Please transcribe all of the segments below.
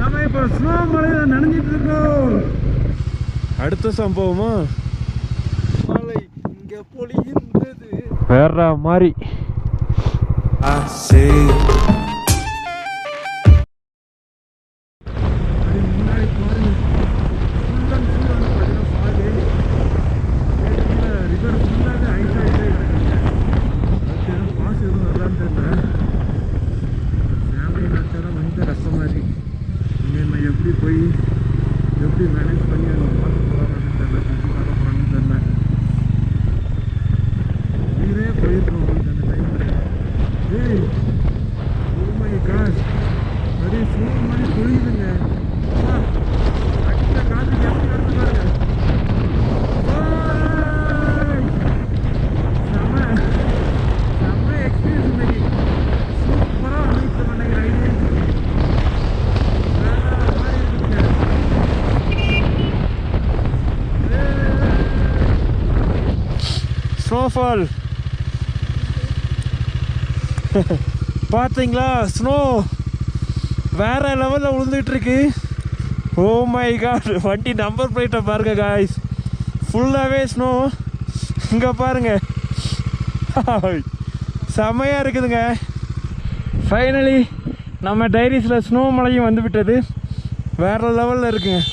நம்ம இப்போ ஸ்னோ மலையில் நனைஞ்சிட்டு இருக்கோம். அடுத்த சம்பவமா மழை இங்கே பொழிகின்றது வேற மாதிரி. எப்படி போய் எப்படி மேனேஜ் பண்ணி அதை பார்க்க போகிறான்னு தெரியல, சுற்றி பார்க்க போகிறான்னு தெரியல. உயிரே போயிருக்கோம் உங்களுக்கு அந்த டைமில். ஏய் ஓ மை காட், அப்படியே ஃபோன் மாதிரி பொழியுதுங்க. அடித்த காற்றுக்கு எப்படி வருது பாருங்க. செம்ம எக்ஸ்பீரியன்ஸ் இன்னைக்கு. சூப்பராக வந்துட்டு பண்ணேங்க ரைடு. ஸ்னோஃபால் பார்த்தீங்களா? ஸ்னோ வேற லெவலில் விழுந்துட்டு இருக்கு. ஓ மை காட், வண்டி நம்பர் பிளேட்டை பாருங்க காய்ஸ், ஃபுல்லாகவே ஸ்னோ. இங்கே பாருங்க, செமையாக இருக்குதுங்க. ஃபைனலி நம்ம டைரிஸில் ஸ்னோ மலையும் வந்து விட்டது. வேற லெவலில் இருக்குங்க.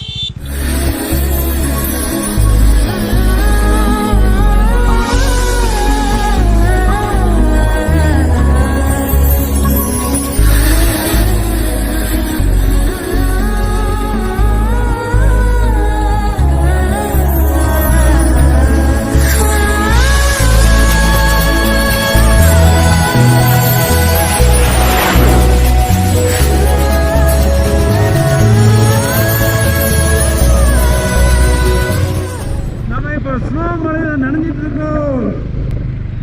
ஸ்னோ மலையில் நனைஞ்சிட்டு இருக்கோம்.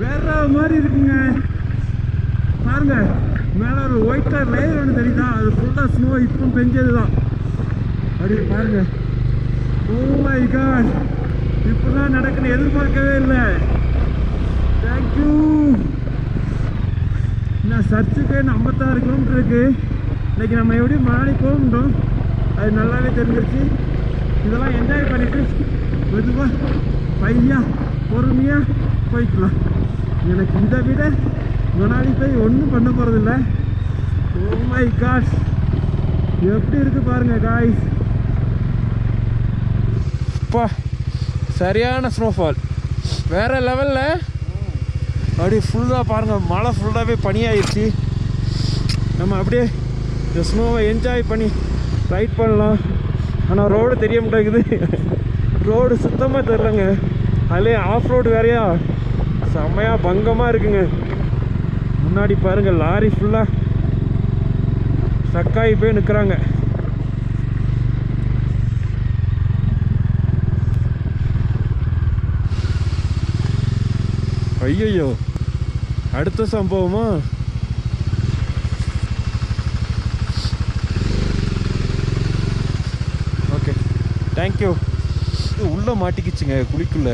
வேற மாதிரி இருக்குங்க. பாருங்க, மேலே ஒரு ஒயிட் கலர் லேயர் ஒன்று தெரியுதா? அது ஃபுல்லாக ஸ்னோ இப்போ பெஞ்சது தான். அப்படியே பாருங்க. ஓ மை காட், இப்போதான் நடக்குன்னு எதிர்பார்க்கவே இல்லை. தேங்க்யூ. நான் சர்ச்சுக்கு 56 கிலோமீட்டர் இருக்கு. இன்னைக்கு நம்ம எப்படி மணாலி போகணும் அது நல்லாவே தெரிஞ்சிருச்சு. இதெல்லாம் என்ஜாய் பண்ணிட்டு மெதுவாக பையா பொறுமையாக போய்க்கலாம். எனக்கு இதை விட மணாலி போய் ஒன்றும் பண்ண போகிறதில்ல. ஓ மை காட், எப்படி இருக்குது பாருங்க காய்ஸ். இப்போ சரியான ஸ்னோஃபால் வேறு லெவலில். அப்படியே ஃபுல்லாக பாருங்கள், மழை ஃபுல்லாகவே பனியாயிடுச்சு. நம்ம அப்படியே இந்த ஸ்னோவை என்ஜாய் பண்ணி ரைட் பண்ணலாம். ஆனால் ரோடு தெரிய மாட்டேங்குது. ரோடு சுத்தமாக தெரிலங்க. அதிலே ஆஃப் ரோடு வேறையா, செம்மையாக பங்கமாக இருக்குங்க. முன்னாடி பாருங்கள், லாரி ஃபுல்லாக சக்காயி போய் நிற்கிறாங்க. ஐயோ, அடுத்த சம்பவமா? Okay, thank you. உள்ளே மாட்டிக்கிச்சுங்க குழிக்குள்ள.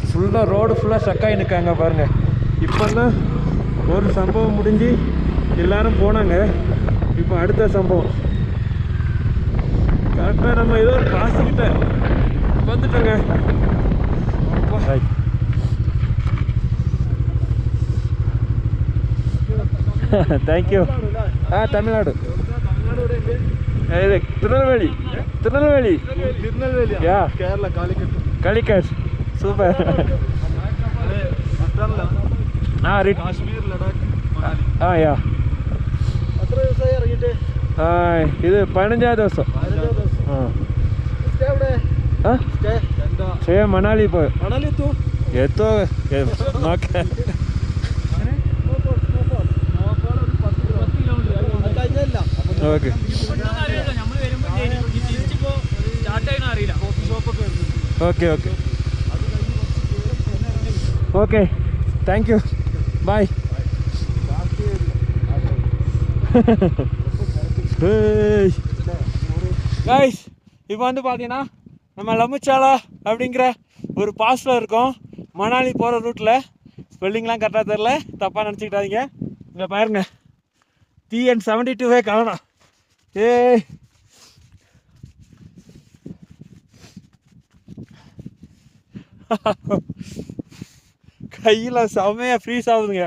ஃபுல்லாக ரோடு ஃபுல்லாக ஸ்டக்காகி நிற்காங்க பாருங்க. இப்போ தான் ஒரு சம்பவம் முடிஞ்சு எல்லாரும் போனாங்க. இப்போ அடுத்த சம்பவம். கரெக்டாக நம்ம ஏதோ ஒரு காசுக்கிட்ட வந்துட்டோங்க. தேங்க்யூ. தமிழ்நாடு. திருநெல்வேலி. திருநெல்வேலி. யா, கேரளா. காலிக்கட். சூப்பர். കാശ്മീർ ലഡാക്ക് മണാലി. യാ. എത്ര ദിവസമായി ഇറങ്ങിയിട്ട്? ഇത് 15 ദിവസം. സ്റ്റേ മണാലി പോയി. മണാലി എത്തോ നോക്കാം. Okay okay okay okay, thank you, bye. Guys, இப்போ வந்து பார்த்தீங்கன்னா நம்ம லமுச்சாலா அப்படிங்கிற ஒரு பாஸில் இருக்கோம். மணாலி போகிற ரூட்டில் ஸ்பெல்லிங்லாம் கரெக்டாக தெரில, தப்பாக நினச்சிக்கிட்டாதீங்க. இங்கே பாருங்க TN72 காணோம். ஏய் கையில் செமையாக ஃப்ரீஸ் ஆகுதுங்க.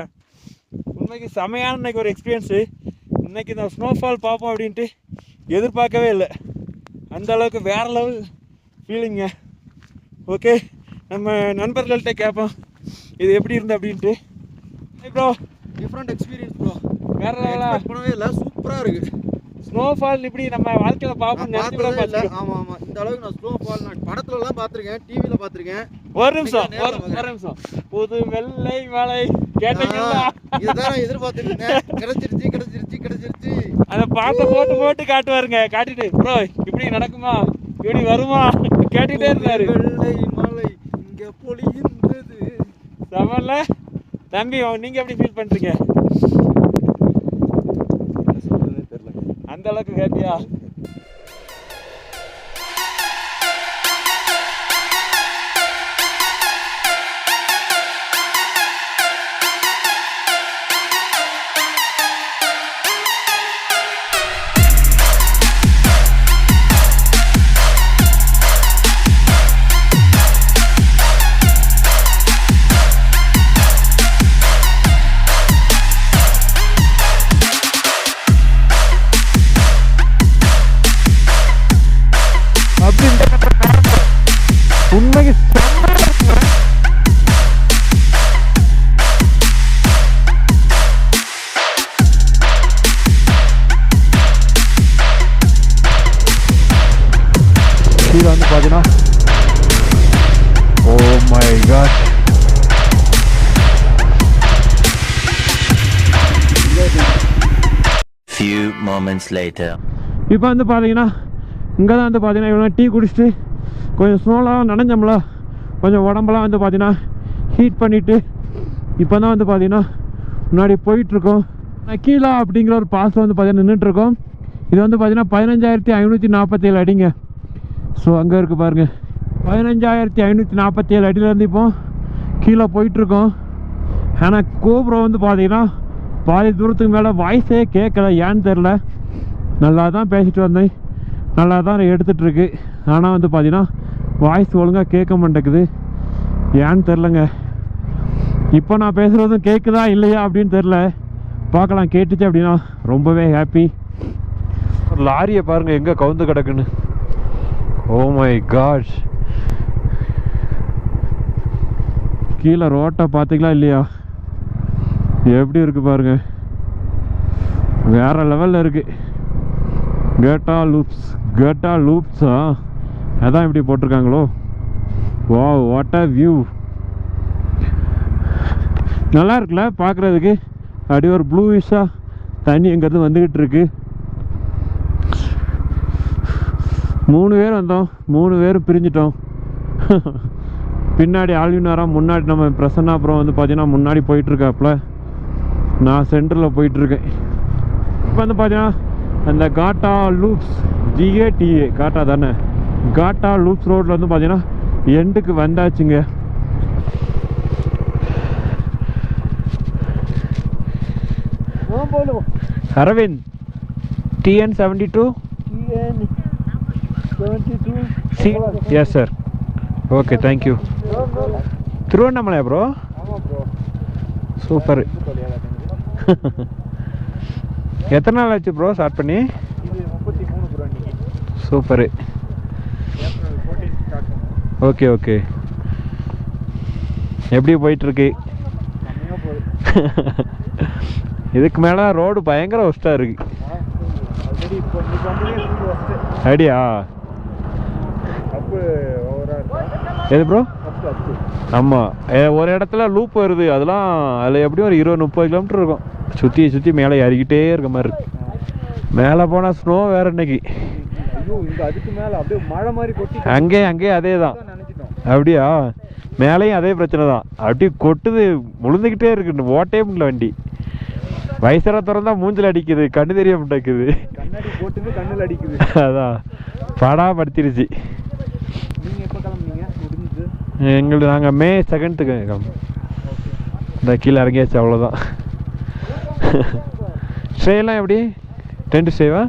உண்மைக்கு செமையான இன்னைக்கு ஒரு எக்ஸ்பீரியன்ஸு. இன்றைக்கி இந்த ஸ்னோஃபால் பார்ப்போம் அப்படின்ட்டு எதிர்பார்க்கவே இல்லை. அந்த அளவுக்கு வேறு லெவல் ஃபீலிங்க. ஓகே, நம்ம நண்பர்கள்ட்ட கேட்போம் இது எப்படி இருந்து அப்படின்ட்டு. Bro different experience bro. வேறு லெவலாக பண்ணவே இல்லை, சூப்பராக இருக்குது. ஸ்னோஃபால் இப்படி நம்ம வாழ்க்கையில் பார்ப்போம் நினைச்சு கூட இல்லை. ஆமாம் ஆமாம், இந்த அளவுக்கு நான் ஸ்னோஃபால் நான் படத்துலலாம் பார்த்துருக்கேன், டிவியில் பார்த்துருக்கேன். ஒரு நிமிஷம் புது வெள்ளை மலை கேட்டீங்களா? இதுதான் நான் எதிர்பார்த்துருக்கேன். கிடைச்சிருச்சு. அதை பார்த்த போட்டு காட்டுவாருங்க. காட்டிட்டு ப்ரோ இப்படி நடக்குமா, இப்படி வருமா கேட்டுட்டே இருந்தாரு. வெள்ளை மலை இங்கே பொழிகின்றது. சமல்ல தம்பி, நீங்க எப்படி ஃபீல் பண்றீங்க? அந்த அளவுக்கு ஹாப்பியா? உண்மைக்கு கீழே வந்து பார்த்தீங்கன்னா oh my God, few moments later. இப்போ வந்து பார்த்தீங்கன்னா இங்கே தான் வந்து பார்த்தீங்கன்னா இவ்வளோ டீ குடிச்சிட்டு கொஞ்சம் ஸ்னோலாம் நனைஞ்சோம்ல, கொஞ்சம் உடம்பெல்லாம் வந்து பார்த்தீங்கன்னா ஹீட் பண்ணிவிட்டு இப்போ தான் வந்து பார்த்தீங்கன்னா முன்னாடி போயிட்டுருக்கோம். நக்கீலா அப்படிங்கிற ஒரு பாஸில் வந்து பார்த்தீங்கன்னா நின்றுட்டுருக்கோம். இது வந்து பார்த்தீங்கன்னா 15,547 அடிங்க. ஸோ அங்கே இருக்குது பாருங்கள், 15,547 அடியிலேருந்து இப்போ கீழே போயிட்டுருக்கோம். ஆனால் கோப்ரோ வந்து பார்த்தீங்கன்னா பாதி தூரத்துக்கு மேலே வாய்ஸே கேட்கல, ஏன்னு தெரில. நல்லா தான் பேசிட்டு வந்தேன், நல்லா தான் எடுத்துகிட்ருக்கு. ஆனால் வந்து பார்த்தீங்கன்னா வாய்ஸ் ஒழுங்காக கேட்க மாட்டேங்குது, ஏன்னு தெரிலங்க. இப்போ நான் பேசுகிறதும் கேட்குதா இல்லையா அப்படின்னு தெரில, பார்க்கலாம். கேட்டுச்சு அப்படின்னா ரொம்பவே ஹாப்பி. ஒரு லாரியை பாருங்கள் எங்கே கவுந்து கிடக்குன்னு. ஓ மை காட், கீழே ரோட்டை பார்த்தீங்களா இல்லையா, எப்படி இருக்குது பாருங்கள், வேறு லெவலில் இருக்குது. கேட்டா லூப்ஸா அதான் இப்படி போட்டிருக்காங்களோ. Wow, what a view. நல்லா இருக்குல்ல பார்க்குறதுக்கு. அப்படி ஒரு ப்ளூயிஷாக தண்ணி எங்கேருந்து வந்துக்கிட்டு இருக்கு. 3 பேர் வந்தோம், 3 பேரும் பிரிஞ்சிட்டோம். பின்னாடி ஆல்வினாரா, முன்னாடி நம்ம பிரசன்னா அப்புறம் வந்து பார்த்தீங்கன்னா முன்னாடி போயிட்டுருக்காப்புல, நான் சென்டரில் போயிட்டுருக்கேன். இப்போ வந்து பார்த்தீங்கன்னா அந்த காட்டா லூப்ஸ், GATA காட்டா தானே, காட்டா லூப்ஸ் ரோட்டில் வந்து பார்த்தீங்கன்னா எண்டுக்கு வந்தாச்சுங்க. Aravind TN72 yes sir. Okay, thank you. திருவண்ணாமலையா ப்ரோ? சூப்பர். எத்தனை நாள் ஆச்சு ப்ரோ ஸ்டார்ட் பண்ணி? சூப்பரு. ஓகே ஓகே, எப்படி போயிட்டுருக்கு? இதுக்கு மேலே ரோடு பயங்கர ஒஸ்ட்டாக இருக்கு. ஐடியா எது ப்ரோ? ஆமாம், ஒரு இடத்துல லூப் வருது, அதெல்லாம் அதில் எப்படியும் ஒரு 20-30 கிலோமீட்டர் இருக்கும். சுற்றி மேலே ஏறிக்கிட்டே இருக்க மாதிரி இருக்கு. மேலே போனால் ஸ்னோ வேறு இன்னைக்கு. அதுக்கு மேலே அப்படியே மழை மாதிரி கொட்டி அங்கேயே அதே தான். அப்படியா? மேலேயும் அதே பிரச்சனை தான், அப்படி கொட்டுது, முழுந்துக்கிட்டே இருக்கு, ஓட்டே முடியல வண்டி. வயசர திறந்தா மூஞ்சில் அடிக்குது, கண்ணு தெரிய மாட்டேங்குது, கண்ணாடி போட்டு கண்ணில் அடிக்குது. அதான் படா படுத்திருச்சு. நீங்கள் எப்போ கிளம்புனீங்க? எங்களுக்கு நாங்கள் May 2 கிளம்பும். இந்த கீழே இறங்கியாச்சு, அவ்வளோதான். ஸ்டேலாம் எப்படி? டென்ட் ஸ்டேவா?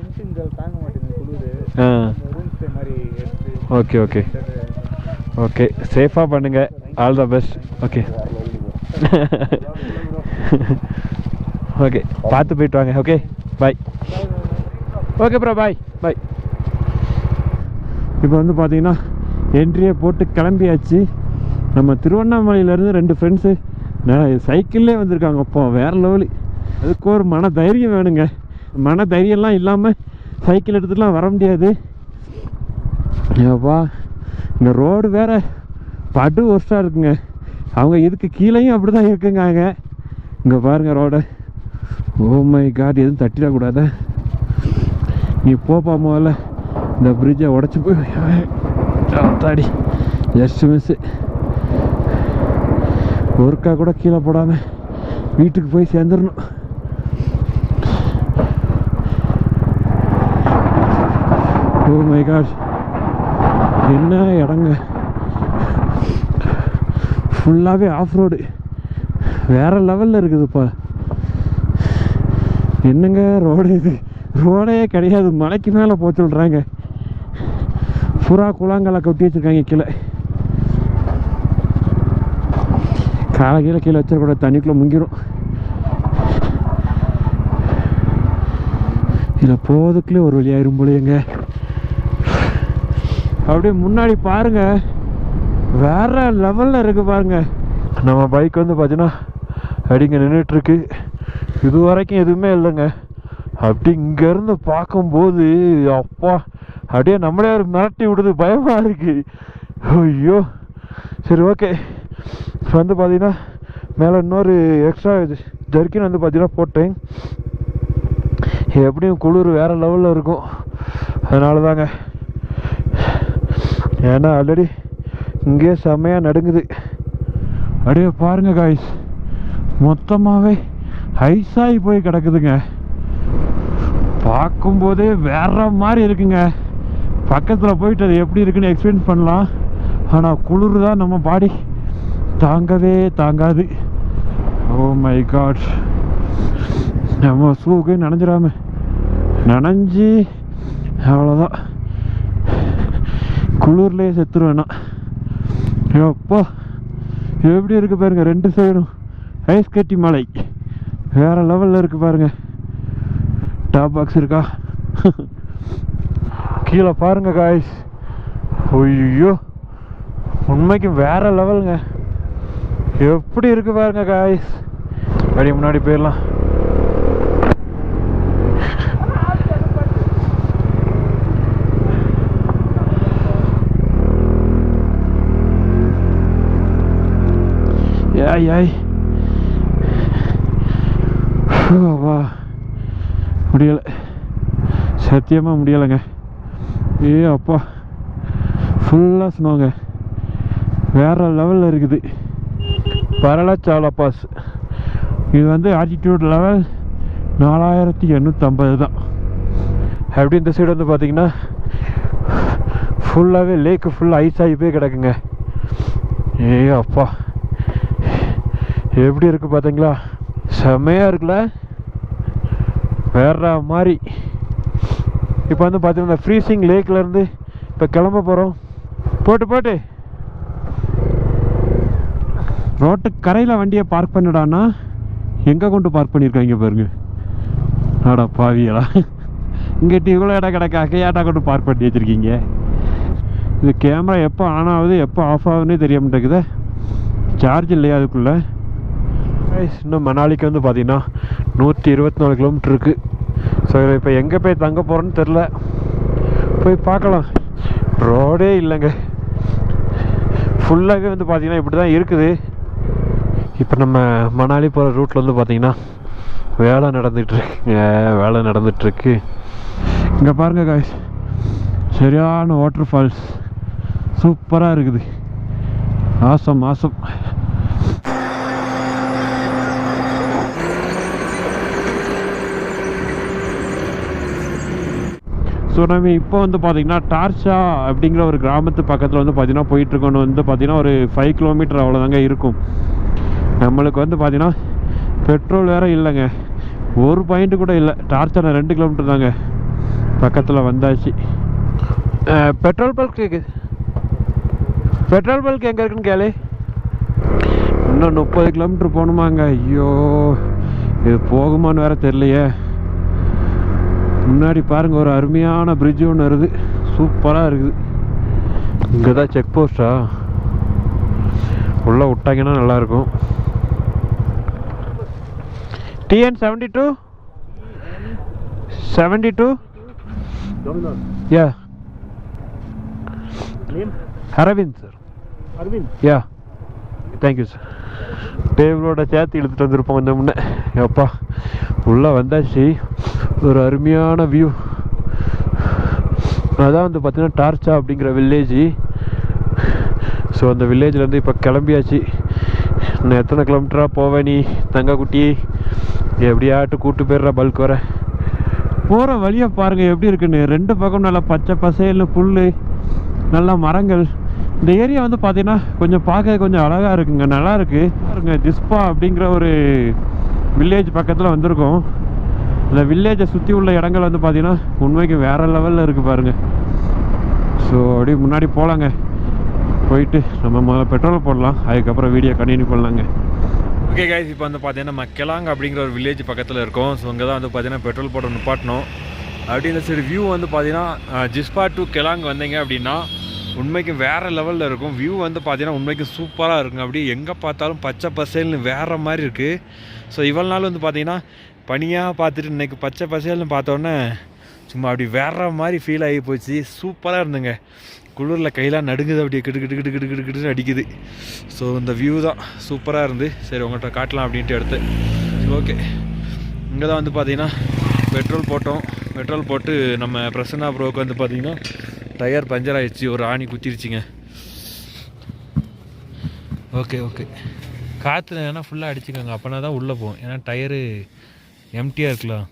தாங்க மாட்டேங்குது குளிர். ஆ, ரூம் ஸ்டே மாதிரி எடுத்து. ஓகே ஓகே ஓகே, சேஃபாக பண்ணுங்கள். All the best. Okay okay, பார்த்து போயிட்டு வாங்க. ஓகே, பாய். ஓகே ப்ரோ, பாய் பாய். இப்போ வந்து பார்த்தீங்கன்னா என்ட்ரியை போட்டு கிளம்பியாச்சு. நம்ம திருவண்ணாமலையிலேருந்து 2 ஃப்ரெண்ட்ஸு சைக்கிள்லே வந்திருக்காங்க. அப்போ வேறு லெவலு. அதுக்கு ஒரு மன தைரியம் வேணுங்க. மன தைரியம்லாம் இல்லாமல் சைக்கிள் எடுத்துகிட்டுலாம் வர முடியாது. ஏப்பா, இந்த ரோடு வேறு படு ஒர்ஸ்ட்டாக இருக்குங்க. அவங்க இதுக்கு கீழேயும் அப்படி தான் இருக்குங்க. இங்கே பாருங்கள் ரோடு. ஓ மை காட், எதுவும் தட்டிடக்கூடாத. நீ போப்பா முதல்ல. இந்த பிரிட்ஜை உடச்சி போய் தாடி ஜஸ்ட் மிஸ்ஸு. ஒருக்கா கூட கீழே போடாமல் வீட்டுக்கு போய் சேர்ந்துடணும். ஓ மை காட், என்ன இடங்க. ஃபுல்லாகவே ஆஃப் ரோடு, வேறு லெவலில் இருக்குதுப்பா. என்னங்க ரோடு இது? ரோடே கிடையாது, மலைக்கு மேலே போக சொல்கிறாங்க. புறா குளாங்கலை கொட்டி வச்சுருக்காங்க கீழே. காலை கீழே வச்சிடக்கூடாது, தண்ணிக்குள்ளே முங்கிடும். இதில் போகிறதுக்குள்ளே ஒரு வழியாயிரும் போலயேங்க. அப்படியே முன்னாடி பாருங்க, வேற லெவலில் இருக்குது பாருங்க. நம்ம பைக் வந்து பார்த்தீங்கன்னா அப்படிங்க நின்றுட்டுருக்கு. இது வரைக்கும் எதுவுமே இல்லைங்க. அப்படி இங்கேருந்து பார்க்கும்போது அப்பா அப்படியே நம்மளே மிரட்டி விடுது, பயமாக இருக்குது. ஐயோ, சரி ஓகே. வந்து பார்த்தீங்கன்னா மேலே இன்னொரு எக்ஸ்ட்ரா ஜர்க்கின் வந்து பார்த்தீங்கன்னா போட்டேன். எப்படியும் குளிர் வேறு லெவலில் இருக்கும், அதனால தாங்க. ஏன்னா ஆல்ரெடி இங்கேயே செம்மையாக நடுங்குது. அப்படியே பாருங்க காய்ஸ், மொத்தமாகவே ஐஸாகி போய் கிடக்குதுங்க. பார்க்கும்போதே வேற மாதிரி இருக்குங்க. பக்கத்தில் போயிட்டு அது எப்படி இருக்குன்னு எக்ஸ்பீரியன்ஸ் பண்ணலாம். ஆனால் குளிர் தான் நம்ம பாடி தாங்கவே தாங்காது. ஓ மை காட், நம்ம ஷூக்கு நனைஞ்சிடாம நனைஞ்சி அவ்வளோதான், குளிர்லேயே செத்துருவேண்ணா. எப்போ எப்படி இருக்குது பாருங்க, 2 சைடும் ஐஸ் கட்டி மலை வேறு லெவலில் இருக்குது பாருங்க. டாப் பாக்ஸ் இருக்கா? கீழே பாருங்க காய்ஸ். ஐயோ, உண்மைக்கு வேறு லெவலுங்க. எப்படி இருக்கு பாருங்க காய்ஸ். அப்படி முன்னாடி போயிடலாம். ஏய் ஏய், வா, முடியலை, சத்தியமாக முடியலைங்க. ஏ அப்பா, ஃபுல்லாக ஸ்னோங்க, வேறு லெவலில் இருக்குது. பரலச்சாலா பாஸ். இது வந்து ஆல்டிடியூட் லெவல் 4850 தான். அப்படி இந்த சைடு வந்து பார்த்தீங்கன்னா ஃபுல்லாகவே லேக்கு ஃபுல்லாக ஐஸ் ஆகி போய் கிடக்குங்க. ஏ அப்பா, எப்படி இருக்குது பார்த்தீங்களா? செம்மையாக இருக்குல்ல, வேற மாதிரி. இப்போ வந்து பார்த்தீங்கன்னா ஃப்ரீசிங் லேக்லேருந்து இப்போ கிளம்ப போகிறோம். போட்டு ரோட்டுக்கு கரையில் வண்டியை பார்க் பண்ணிடான்னா எங்கே கொண்டு பார்க் பண்ணியிருக்காங்க பாருங்க. ஆடா பாவியலா, இங்கிட்ட இவ்வளோ இடம் கிடக்க அக்கையாட்டா கொண்டு பார்க் பண்ணி வச்சுருக்கீங்க. இது கேமரா எப்போ ஆன் ஆகுது எப்போ ஆஃப் ஆகுதுன்னே தெரிய மாட்டேங்குது. சார்ஜ் இல்லையா அதுக்குள்ளே. இன்னும் மணாலிக்கு வந்து பார்த்தீங்கன்னா 124 கிலோமீட்டர் இருக்குது. ஸோ இப்போ எங்கே போய் தங்க போகிறோன்னு தெரில, போய் பார்க்கலாம். ரோடே இல்லைங்க, ஃபுல்லாகவே வந்து பார்த்தீங்கன்னா இப்படி தான் இருக்குது. இப்போ நம்ம மணாலி போகிற ரூட்டில் வந்து பார்த்தீங்கன்னா வேலை நடந்துகிட்ருக்கு. இங்கே பாருங்கள் காய்ஸ், சரியான வாட்டர் ஃபால்ஸ் சூப்பராக இருக்குது. ஆசம். ஸோ நம்ம இப்போ வந்து பார்த்திங்கன்னா டார்ஷா அப்படிங்கிற ஒரு கிராமத்து பக்கத்தில் வந்து பார்த்திங்கன்னா போயிட்டுருக்கோன்னு வந்து பார்த்திங்கன்னா ஒரு 5 கிலோமீட்டர் அவ்வளோதாங்க இருக்கும். நம்மளுக்கு வந்து பார்த்தீங்கன்னா பெட்ரோல் வேறு இல்லைங்க, ஒரு பாயிண்ட்டு கூட இல்லை. டார்ச்சர் 2 கிலோமீட்டர் தாங்க, பக்கத்தில் வந்தாச்சு. பெட்ரோல் பல்க் எங்கே இருக்குன்னு கேளு. இன்னும் 30 கிலோமீட்டர் போகணுமாங்க. ஐயோ, இது போகுமான்னு வேறு தெரியலையே. முன்னாடி பாருங்கள், ஒரு அருமையான பிரிட்ஜ் ஒன்று வருது, சூப்பராக இருக்குது. இங்கே தான் செக் போஸ்ட்டா, உள்ளே விட்டாங்கன்னா நல்லாயிருக்கும். TN 72 yeah Aravind sir. Yeah thank you sir. டேபிளோட சேர்த்து இழுத்துட்டு வந்துருப்போம் கொஞ்சம் முன்னே. எப்பா உள்ளே வந்தாச்சு, ஒரு அருமையான வியூ. அதான் வந்து பார்த்தீங்கன்னா டார்ச்சா அப்படிங்கிற வில்லேஜ். ஸோ அந்த வில்லேஜ்லேருந்து இப்போ கிளம்பியாச்சு. இன்னும் எத்தனை கிலோமீட்டராக போவேன் நீ தங்கக்குட்டி? எப்படியாட்டு கூட்டு போயிடுற பல்க் வர. போகிற வழியை பாருங்கள் எப்படி இருக்குன்னு. 2 பக்கம் நல்லா பச்சை பசேல்னு புல், நல்லா மரங்கள். இந்த ஏரியா வந்து பார்த்தீங்கன்னா கொஞ்சம் பார்க்க கொஞ்சம் அழகாக இருக்குங்க, நல்லா இருக்குது பாருங்க. ஜிஸ்பா அப்படிங்கிற ஒரு வில்லேஜ் பக்கத்தில் வந்திருக்கோம். அந்த வில்லேஜை சுற்றி உள்ள இடங்கள் வந்து பார்த்தீங்கன்னா உண்மைக்கு வேறு லெவலில் இருக்குது பாருங்கள். ஸோ அப்படியே முன்னாடி போகலாங்க. போயிட்டு நம்ம முதல்ல பெட்ரோல் போடலாம், அதுக்கப்புறம் வீடியோ கண்டினியூ பண்ணலாங்க. ஓகே கைஸ், இப்போ வந்து பார்த்தீங்கன்னா நம்ம கெலாங் அப்படிங்கிற ஒரு வில்லேஜ் பக்கத்தில் இருக்கோம். ஸோ இங்கே தான் வந்து பார்த்தீங்கன்னா பெட்ரோல் போட நிப்பாட்டணும். அப்படின்ற சரி வியூ வந்து பார்த்தீங்கன்னா ஜிஸ்பா டு கெலாங் வந்தீங்க அப்படின்னா உண்மைக்கு வேறு லெவலில் இருக்கும். வியூ வந்து பார்த்தீங்கன்னா உண்மைக்கு சூப்பராக இருக்குங்க. அப்படியே எங்கே பார்த்தாலும் பச்சை பசேல்னு வேறு மாதிரி இருக்குது. ஸோ இவ்வளோ நாள் வந்து பார்த்தீங்கன்னா பனியாக பார்த்துட்டு இன்றைக்கி பச்சை பசேல்னு பார்த்தோன்னே சும்மா அப்படி வேறு மாதிரி ஃபீல் ஆகி போச்சு. சூப்பராக இருந்துங்க. குளிரில் கையெல்லாம் நடுங்குது, அப்படியே கிட்டு அடிக்குது. ஸோ இந்த வியூ தான் சூப்பராக இருந்து சரி உங்கள்கிட்ட காட்டலாம் அப்படின்ட்டு எடுத்து. ஓகே, இங்கே தான் வந்து பார்த்தீங்கன்னா பெட்ரோல் போட்டோம். பெட்ரோல் போட்டு நம்ம பிரசன்னா ப்ரோக்கு வந்து பார்த்தீங்கன்னா டயர் பஞ்சர் ஆகிடுச்சு, ஒரு ஆணி குத்திருச்சிங்க. ஓகே காற்று ஏன்னா ஃபுல்லாக அடிச்சுக்கோங்க, அப்போனா தான் உள்ளே போகும். ஏன்னா டயரு எம்டியாக இருக்கலாம்.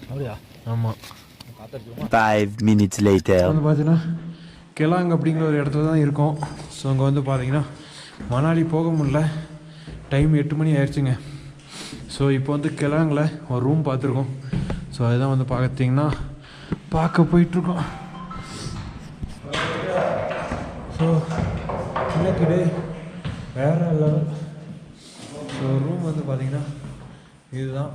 அப்படியா? ஆமாம். 5 minutes later. வந்து பார்த்தீங்கன்னா கெலாங் அப்படிங்கிற ஒரு இடத்துல தான் இருக்கோம். ஸோ அங்கே வந்து பார்த்தீங்கன்னா மணாலி போக முடியல, டைம் 8 மணி ஆயிடுச்சுங்க. ஸோ இப்போ வந்து கெலாங்கில் ஒரு ரூம் பார்த்துருக்கோம். ஸோ அதுதான் வந்து பார்க்க போயிட்டுருக்கோம். ஸோ இன்னைக்கு டே வேறு லெவல். ஸோ ரூம் வந்து பார்த்தீங்கன்னா இதுதான்.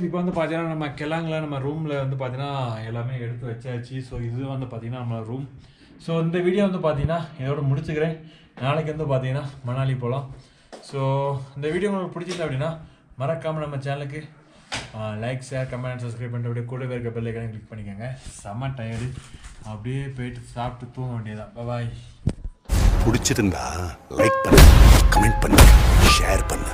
இப்போ வந்து பார்த்தீங்கன்னா நம்ம கெலாங்கில் நம்ம ரூமில் வந்து பார்த்தீங்கன்னா எல்லாமே எடுத்து வச்சாச்சு. ஸோ இது வந்து பார்த்தீங்கன்னா நம்ம ரூம். ஸோ இந்த வீடியோ வந்து பார்த்தீங்கன்னா இதோட முடிச்சுக்கிறேன். நாளைக்கு வந்து பார்த்தீங்கன்னா மணாலி போகலாம். ஸோ இந்த வீடியோ உங்களுக்கு பிடிச்சிருந்தா அப்படின்னா மறக்காமல் நம்ம சேனலுக்கு like, share, comment and subscribe பண்ணிட்டு அப்படியே கூட இருக்க பெல் ஐக்கானை கிளிக் பண்ணிக்கோங்க. செம்ம டயர்டு, அப்படியே போயிட்டு சாப்பிட்டு தூங்க வேண்டியதான். பாய். பிடிச்சிருந்தா லைக் பண்ணு, கமெண்ட் பண்ணு, ஷேர் பண்ணு.